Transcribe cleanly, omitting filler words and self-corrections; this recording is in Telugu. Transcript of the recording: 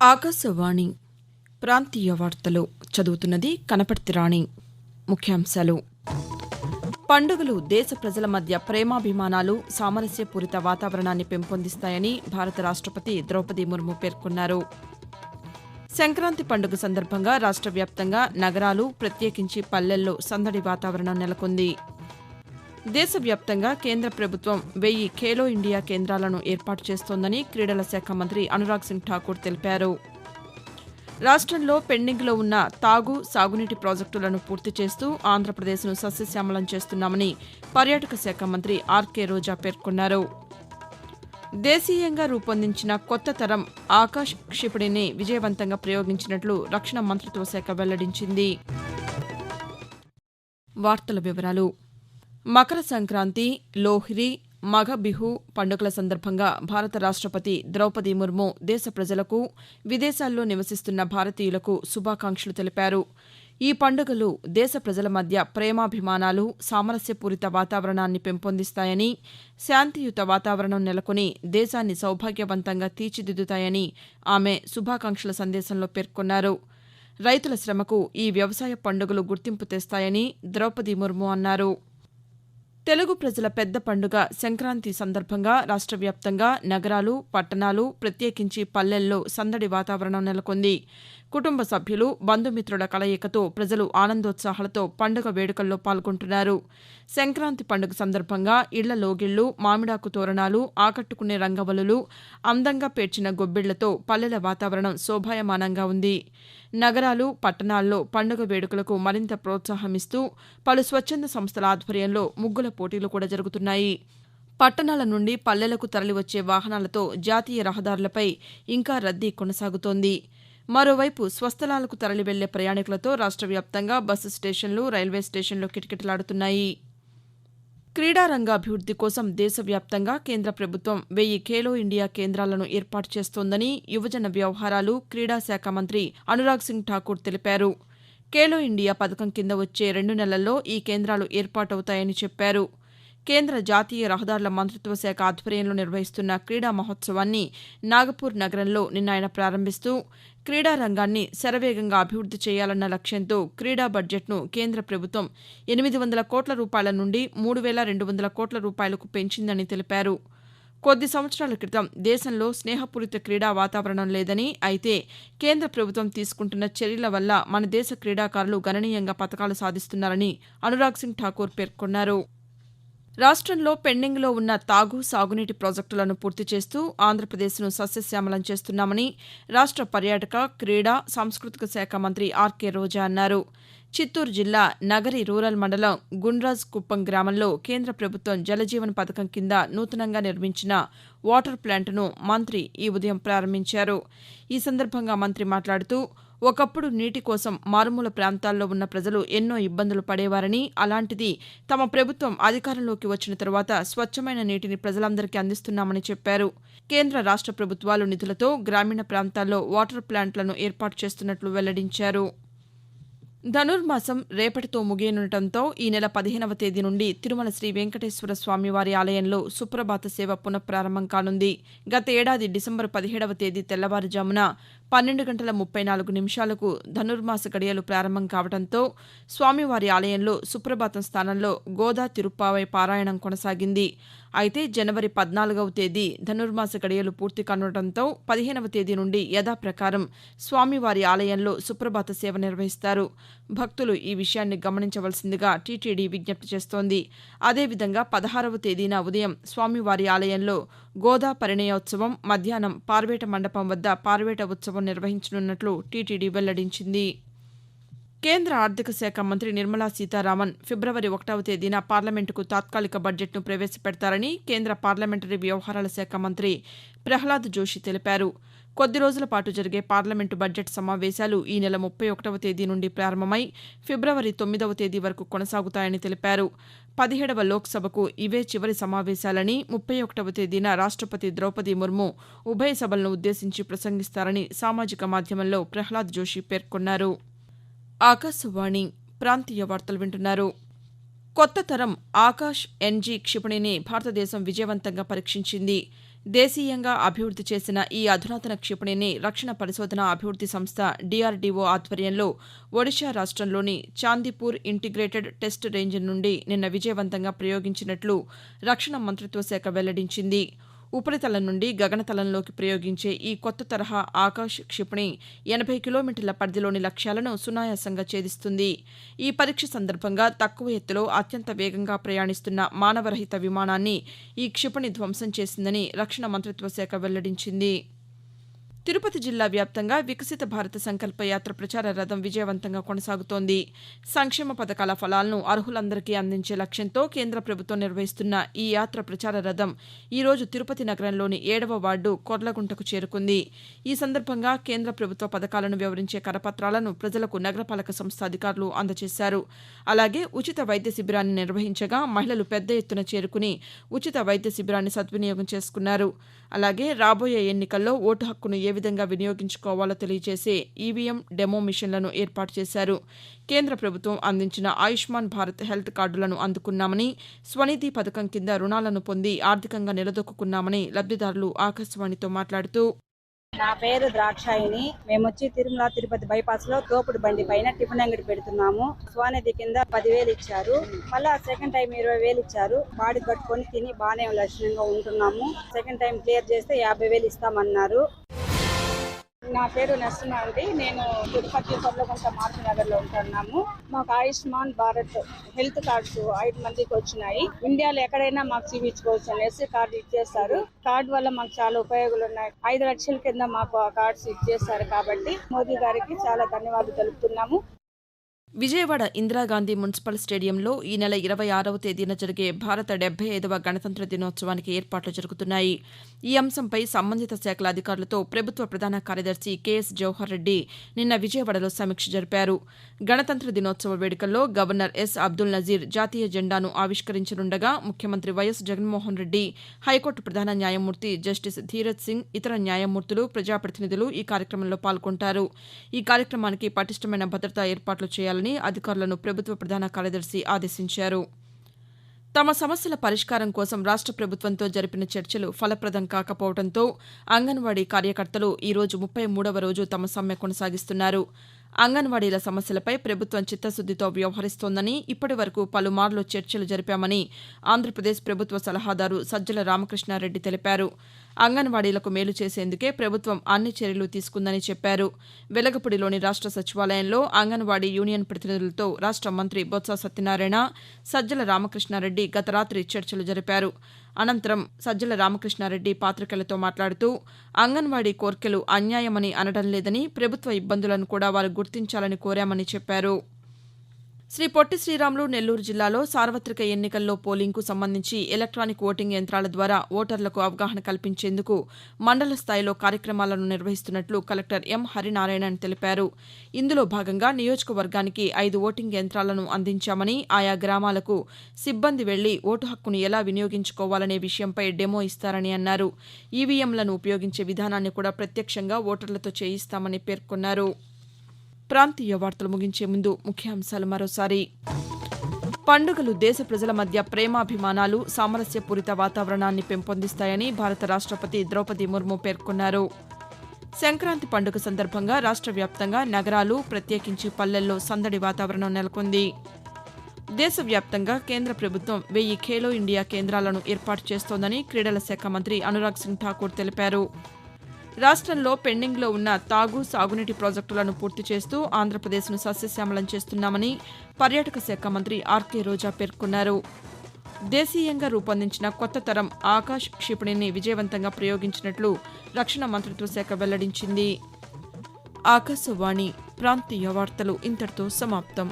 ఆకాశవాణి ప్రాంతీయ వార్తలు చదువుతున్నది కనపర్తి రాణి. ముఖ్యాంశాలు. పండుగలు దేశ ప్రజల మధ్య ప్రేమాభిమానాలు, సామరస్యపూరిత వాతావరణాన్ని పెంపొందిస్తాయని భారత రాష్టపతి ద్రౌపది ముర్ము పేర్కొన్నారు. సంక్రాంతి పండుగ సందర్భంగా రాష్ట్ర వ్యాప్తంగా నగరాలు, ప్రత్యేకించి పల్లెల్లో సందడి వాతావరణం నెలకొంది. దేశవ్యాప్తంగా కేంద్ర ప్రభుత్వం 1000 ఖేలో ఇండియా కేంద్రాలను ఏర్పాటు చేస్తోందని క్రీడల శాఖ మంత్రి అనురాగ్ సింగ్ ఠాకూర్ తెలిపారు. రాష్టంలో పెండింగ్లో ఉన్న తాగు, సాగునీటి ప్రాజెక్టులను పూర్తి చేస్తూ ఆంధ్రప్రదేశ్ను సస్యశ్యామలం చేస్తున్నామని పర్యాటక శాఖ మంత్రి ఆర్కే రోజా పేర్కొన్నారు. దేశీయంగా రూపొందించిన కొత్త తరం ఆకాశ్ క్షిపణిని విజయవంతంగా ప్రయోగించినట్లు రక్షణ మంత్రిత్వ శాఖ వెల్లడించింది. వార్తల వివరాలు. మకర సంక్రాంతి, లోహ్రీ, మఘ బిహు పండుగల సందర్భంగా భారత రాష్టపతి ద్రౌపది ముర్ము దేశ ప్రజలకు, విదేశాల్లో నివసిస్తున్న భారతీయులకు శుభాకాంక్షలు తెలిపారు. ఈ పండుగలు దేశ ప్రజల మధ్య ప్రేమాభిమానాలు, సామరస్యపూరిత వాతావరణాన్ని పెంపొందిస్తాయని, శాంతియుత వాతావరణం నెలకొని దేశాన్ని సౌభాగ్యవంతంగా తీర్చిదిద్దుతాయని ఆమె శుభాకాంక్షల సందేశంలో పేర్కొన్నారు. రైతుల శ్రమకు ఈ వ్యవసాయ పండుగలు గుర్తింపు తెస్తాయని ద్రౌపది ముర్ము అన్నారు. తెలుగు ప్రజల పెద్ద పండుగ సంక్రాంతి సందర్భంగా రాష్ట్ర వ్యాప్తంగా నగరాలు, పట్టణాలు, ప్రత్యేకించి పల్లెల్లో సందడి వాతావరణం నెలకొంది. కుటుంబ సభ్యులు, బంధుమిత్రుల కలయికతో ప్రజలు ఆనందోత్సాహాలతో పండుగ వేడుకల్లో పాల్గొంటున్నారు. సంక్రాంతి పండుగ సందర్భంగా ఇళ్ల లోగిళ్లు, మామిడాకు తోరణాలు, ఆకట్టుకునే రంగవల్లులు, అందంగా పేర్చిన గొబ్బిళ్లతో పల్లెల వాతావరణం శోభాయమానంగా ఉంది. నగరాలు, పట్టణాల్లో పండుగ వేడుకలకు మరింత ప్రోత్సాహమిస్తూ పలు స్వచ్ఛంద సంస్థల ఆధ్వర్యంలో ముగ్గుల పోటీలు కూడా జరుగుతున్నాయి. పట్టణాల నుండి పల్లెలకు తరలివచ్చే వాహనాలతో జాతీయ రహదారులపై ఇంకా రద్దీ కొనసాగుతోంది. మరోవైపు స్వస్థలాలకు తరలి వెళ్లే ప్రయాణికులతో రాష్ట్ర వ్యాప్తంగా బస్సు స్టేషన్లు, రైల్వే స్టేషన్లు కిటకిటలాడుతున్నాయి. క్రీడారంగాభివృద్ది కోసం దేశవ్యాప్తంగా కేంద్ర ప్రభుత్వం 1000 ఖేలో ఇండియా కేంద్రాలను ఏర్పాటు చేస్తోందని యువజన వ్యవహారాలు, క్రీడా శాఖ మంత్రి అనురాగ్ సింగ్ ఠాకూర్ తెలిపారు. ఖేలో ఇండియా పథకం కింద వచ్చే 2 నెలల్లో ఈ కేంద్రాలు ఏర్పాటవుతాయని చెప్పారు. కేంద్ర జాతీయ రహదారుల మంత్రిత్వ శాఖ ఆధ్వర్యంలో నిర్వహిస్తున్న క్రీడా మహోత్సవాన్ని నాగపూర్ నగరంలో నిన్న ఆయన ప్రారంభిస్తూ క్రీడా రంగాన్ని శరవేగంగా అభివృద్ది చేయాలన్న లక్ష్యంతో క్రీడా బడ్జెట్ను కేంద్ర ప్రభుత్వం 800 కోట్ల రూపాయల నుండి 3,200 కోట్ల రూపాయలకు పెంచిందని తెలిపారు. కొద్ది సంవత్సరాల క్రితం దేశంలో స్నేహపూరిత క్రీడా వాతావరణం లేదని, అయితే కేంద్ర ప్రభుత్వం తీసుకుంటున్న చర్యల వల్ల మన దేశ క్రీడాకారులు గణనీయంగా పతకాలు సాధిస్తున్నారని అనురాగ్ సింగ్ ఠాకూర్ పేర్కొన్నారు. రాష్టంలో పెండింగ్లో ఉన్న తాగు, సాగునీటి ప్రాజెక్టులను పూర్తి చేస్తూ ఆంధ్రప్రదేశ్ను సస్యశ్యామలం చేస్తున్నామని రాష్ట్ర పర్యాటక, క్రీడా, సాంస్కృతిక శాఖ మంత్రి ఆర్కే రోజా అన్నారు. చిత్తూరు జిల్లా నగరి రూరల్ మండలం గుండ్రాజ్ కుప్పం గ్రామంలో కేంద్ర ప్రభుత్వం జలజీవన్ పథకం కింద నూతనంగా నిర్మించిన వాటర్ ప్లాంట్ను మంత్రి ఈ ఉదయం ప్రారంభించారు. ఈ సందర్భంగా మంత్రి మాట్లాడుతూ ఒకప్పుడు నీటి కోసం మారుమూల ప్రాంతాల్లో ఉన్న ప్రజలు ఎన్నో ఇబ్బందులు పడేవారని, అలాంటిది తమ ప్రభుత్వం అధికారంలోకి వచ్చిన తరువాత స్వచ్ఛమైన నీటిని ప్రజలందరికీ అందిస్తున్నామని చెప్పారు. కేంద్ర రాష్ట్ర ప్రభుత్వాలు నిధులతో గ్రామీణ ప్రాంతాల్లో వాటర్ ప్లాంట్లను ఏర్పాటు చేస్తున్నట్లు వెల్లడించారు. ధనుర్మాసం రేపటితో ముగియనుండటంతో ఈ నెల 15వ తేదీ నుండి తిరుమల శ్రీ వెంకటేశ్వర స్వామివారి ఆలయంలో సుప్రభాత సేవ పునఃప్రారంభం కానుంది. గత ఏడాది డిసెంబర్ 17వ తేదీ తెల్లవారుజామున 12:34 ధనుర్మాస గడియలు ప్రారంభం కావడంతో స్వామివారి ఆలయంలో సుప్రభాతం స్థానంలో గోదా తిరుప్పావై పారాయణం కొనసాగింది. అయితే జనవరి 14వ తేదీ ధనుర్మాస గడియలు పూర్తి కానుండటంతో 15వ తేదీ నుండి యథాప్రకారం స్వామివారి ఆలయంలో సుప్రభాత సేవ నిర్వహిస్తారు. భక్తులు ఈ విషయాన్ని గమనించవలసిందిగా టీటీడీ విజ్ఞప్తి చేస్తోంది. అదేవిధంగా 16వ తేదీన ఉదయం స్వామివారి ఆలయంలో గోదా పరిణయోత్సవం, మధ్యాహ్నం పార్వేట మండపం వద్ద పార్వేట ఉత్సవం నిర్వహించనున్నట్లు టీటీడీ వెల్లడించింది. కేంద్ర ఆర్థిక శాఖ మంత్రి నిర్మలా సీతారామన్ ఫిబ్రవరి 1వ తేదీన పార్లమెంటుకు తాత్కాలిక బడ్జెట్ను ప్రవేశపెడతారని కేంద్ర పార్లమెంటరీ వ్యవహారాల శాఖ మంత్రి ప్రహ్లాద్ జోషి తెలిపారు. కొద్ది రోజుల పాటు జరిగే పార్లమెంటు బడ్జెట్ సమావేశాలు ఈ నెల 31వ తేదీ నుండి ప్రారంభమై ఫిబ్రవరి 9వ తేదీ వరకు కొనసాగుతాయని తెలిపారు. 17వ లోక్సభకు ఇవే చివరి సమావేశాలని, 31వ తేదీన రాష్టపతి ద్రౌపది ముర్ము ఉభయ సభలను ఉద్దేశించి ప్రసంగిస్తారని సామాజిక మాధ్యమంలో ప్రహ్లాద్ జోషి పేర్కొన్నారు. ఆకాశవాణి ప్రాంతీయ వార్తలు వింటున్నారు. కొత్త తరం ఆకాశ్ ఎన్జీ క్షిపణిని భారతదేశం విజయవంతంగా పరీక్షించింది. దేశీయంగా అభివృద్ది చేసిన ఈ అధునాతన క్షిపణిని రక్షణ పరిశోధన అభివృద్ది సంస్థ DRDO ఆధ్వర్యంలో ఒడిషా రాష్ట్రంలోని చాందీపూర్ ఇంటిగ్రేటెడ్ టెస్ట్ రేంజ్ నుండి నిన్న విజయవంతంగా ప్రయోగించినట్లు రక్షణ మంత్రిత్వ శాఖ వెల్లడించింది. ఉపరితలం నుండి గగనతలంలోకి ప్రయోగించే ఈ కొత్త తరహా ఆకాశ్ క్షిపణి 80 కిలోమీటర్ల పరిధిలోని లక్ష్యాలను సునాయాసంగా ఛేదిస్తుంది. ఈ పరీక్ష సందర్భంగా తక్కువ ఎత్తులో అత్యంత వేగంగా ప్రయాణిస్తున్న మానవరహిత విమానాన్ని ఈ క్షిపణి ధ్వంసం చేసిందని రక్షణ మంత్రిత్వ శాఖ వెల్లడించింది. తిరుపతి జిల్లా వ్యాప్తంగా వికసిత భారత సంకల్ప యాత్ర ప్రచార రథం విజయవంతంగా కొనసాగుతోంది. సంక్షేమ పథకాల ఫలాలను అర్హులందరికీ అందించే లక్ష్యంతో కేంద్ర ప్రభుత్వం నిర్వహిస్తున్న ఈ యాత్ర ప్రచార రథం ఈరోజు తిరుపతి నగరంలోని 7వ వార్డు కొర్లగుంటకు చేరుకుంది. ఈ సందర్భంగా కేంద్ర ప్రభుత్వ పథకాలను వివరించే కరపత్రాలను ప్రజలకు నగరపాలక సంస్థ అధికారులు అందజేశారు. అలాగే ఉచిత వైద్య శిబిరాన్ని నిర్వహించగా మహిళలు పెద్ద ఎత్తున చేరుకుని ఉచిత వైద్య శిబిరాన్ని సద్వినియోగం చేసుకున్నారు. అలాగే రాబోయే ఎన్నికల్లో ఓటు హక్కును ఏ విధంగా వినియోగించుకోవాలో తెలియజేసే ఈవీఎం డెమో మిషన్లను ఏర్పాటు చేశారు. కేంద్ర ప్రభుత్వం అందించిన ఆయుష్మాన్ భారత్ హెల్త్ కార్డులను అందుకున్నామని, స్వనిధి పథకం కింద రుణాలను పొంది ఆర్థికంగా నిలదొక్కున్నామని లబ్దిదారులు ఆకాశవాణితో మాట్లాడుతూ నా పేరు ద్రాక్షాయిని. మేము వచ్చి తిరుమల తిరుపతి బైపాస్ లో తోపుడు బండి పైన టిఫిన్ అంగడి పెడుతున్నాము. స్వానిధి కింద 10,000 ఇచ్చారు. మళ్ళా సెకండ్ టైం 20,000 ఇచ్చారు. బాడీ కట్టుకొని తిని బాగానే లక్షణంగా ఉంటున్నాము. సెకండ్ టైం క్లియర్ చేస్తే 50,000 ఇస్తామన్నారు. నా పేరు నరసింహ అండి. నేను తిరుపతి కొర్లగుంట మార్గనగర్ లో ఉంటున్నాము. మాకు ఆయుష్మాన్ భారత్ హెల్త్ కార్డ్స్ 5 మందికి వచ్చినాయి. ఇండియాలో ఎక్కడైనా మాకు చూపించుకోవచ్చు అనేసి కార్డు ఇచ్చేస్తారు. కార్డు వల్ల మాకు చాలా ఉపయోగాలు ఉన్నాయి. 5 లక్షల కింద మాకు ఆ కార్డ్స్ ఇచ్చేస్తారు. కాబట్టి మోదీ గారికి చాలా ధన్యవాదాలు తెలుపుతున్నాము. విజయవాడ ఇందిరాగాంధీ మున్సిపల్ స్టేడియంలో ఈ నెల 26వ తేదీన జరిగే భారత 75వ గణతంత్ర దినోత్సవానికి ఏర్పాట్లు జరుగుతున్నాయి. ఈ అంశంపై సంబంధిత శాఖల అధికారులతో ప్రభుత్వ ప్రధాన కార్యదర్శి కెఎస్ జవహర్ రెడ్డి నిన్న విజయవాడలో సమీక్ష జరిపారు. గణతంత్ర దినోత్సవ వేడుకల్లో గవర్నర్ ఎస్ అబ్దుల్ నజీర్ జాతీయ జెండాను ఆవిష్కరించనుండగా ముఖ్యమంత్రి వైఎస్ జగన్మోహన్ రెడ్డి, హైకోర్టు ప్రధాన న్యాయమూర్తి జస్టిస్ ధీరజ్ సింగ్, ఇతర న్యాయమూర్తులు, ప్రజాప్రతినిధులు ఈ కార్యక్రమంలో పాల్గొంటారు. ఈ కార్యక్రమానికి పటిష్టమైన భద్రతా ఏర్పాట్లు చేయాలని అధికారులను ప్రభుత్వ ప్రధాన కార్యదర్శి ఆదేశించారు. తమ సమస్యల పరిష్కారం కోసం రాష్ట్ర ప్రభుత్వంతో జరిపిన చర్చలు ఫలప్రదం కాకపోవడంతో అంగన్వాడీ కార్యకర్తలు ఈరోజు 33వ రోజు తమ సమ్మె కొనసాగిస్తున్నారు. అంగన్వాడీల సమస్యలపై ప్రభుత్వం చిత్తశుద్దితో వ్యవహరిస్తోందని, ఇప్పటి వరకు పలుమార్లు చర్చలు జరిపామని ఆంధ్రప్రదేశ్ ప్రభుత్వ సలహాదారు సజ్జల రామకృష్ణారెడ్డి తెలిపారు. అంగన్వాడీలకు మేలు చేసేందుకే ప్రభుత్వం అన్ని చర్యలు తీసుకుందని చెప్పారు. వెలగపూడిలోని రాష్ట్ర సచివాలయంలో అంగన్వాడీ యూనియన్ ప్రతినిధులతో రాష్ట్ర మంత్రి బొత్స సత్యనారాయణ, సజ్జల రామకృష్ణారెడ్డి గత రాత్రి చర్చలు జరిపారు. అనంతరం సజ్జల రామకృష్ణారెడ్డి పాతికేయులతో మాట్లాడుతూ అంగన్వాడీ కోర్కెలు అన్యాయమని అనడం లేదని, ప్రభుత్వ ఇబ్బందులను కూడా వారు గుర్తించాలని కోరామని చెప్పారు. శ్రీ పొట్టి శ్రీరాములు నెల్లూరు జిల్లాలో సార్వత్రిక ఎన్నికల్లో పోలింగ్కు సంబంధించి ఎలక్ట్రానిక్ ఓటింగ్ యంత్రాల ద్వారా ఓటర్లకు అవగాహన కల్పించేందుకు మండల స్థాయిలో కార్యక్రమాలను నిర్వహిస్తున్నట్లు కలెక్టర్ ఎం హరినారాయణన్ తెలిపారు. ఇందులో భాగంగా నియోజకవర్గానికి 5 ఓటింగ్ యంత్రాలను అందించామని, ఆయా గ్రామాలకు సిబ్బంది వెళ్లి ఓటు హక్కును ఎలా వినియోగించుకోవాలనే విషయంపై డెమో ఇస్తారని అన్నారు. ఈవీఎంలను ఉపయోగించే విధానాన్ని కూడా ప్రత్యక్షంగా ఓటర్లతో చేయిస్తామని పేర్కొన్నారు. ప్రాంతీయ వార్తలు ముగించే ముందు ముఖ్యాంశాలు మరోసారి. పండుగలు దేశ ప్రజల మధ్య ప్రేమాభిమానాలు, సామరస్యపూరిత వాతావరణాన్ని పెంపొందిస్తాయని భారత రాష్ట్రపతి ద్రౌపది ముర్ము పేర్కొన్నారు. సంక్రాంతి పండుగ సందర్భంగా రాష్ట్ర వ్యాప్తంగా నగరాలు, ప్రత్యేకించి పల్లెల్లో సందడి వాతావరణం నెలకొంది. దేశవ్యాప్తంగా కేంద్ర ప్రభుత్వం 1000 ఖేలో ఇండియా కేంద్రాలను ఏర్పాటు చేస్తోందని క్రీడల శాఖ మంత్రి అనురాగ్ సింగ్ ఠాకూర్ తెలిపారు. రాష్ట్రంలో పెండింగ్లో ఉన్న తాగు, సాగునీటి ప్రాజెక్టులను పూర్తి చేస్తూ ఆంధ్రప్రదేశ్ను సస్యశ్యామలం చేస్తున్నామని పర్యాటక శాఖ మంత్రి ఆర్కే రోజా పేర్కొన్నారు. దేశీయంగా రూపొందించిన కొత్త తరం ఆకాశ్ క్షిపణిని విజయవంతంగా ప్రయోగించినట్లు రక్షణ మంత్రిత్వ శాఖ వెల్లడించింది. ఆకాశవాణి ప్రాంతీయ వార్తలు ఇంతటితో సమాప్తం.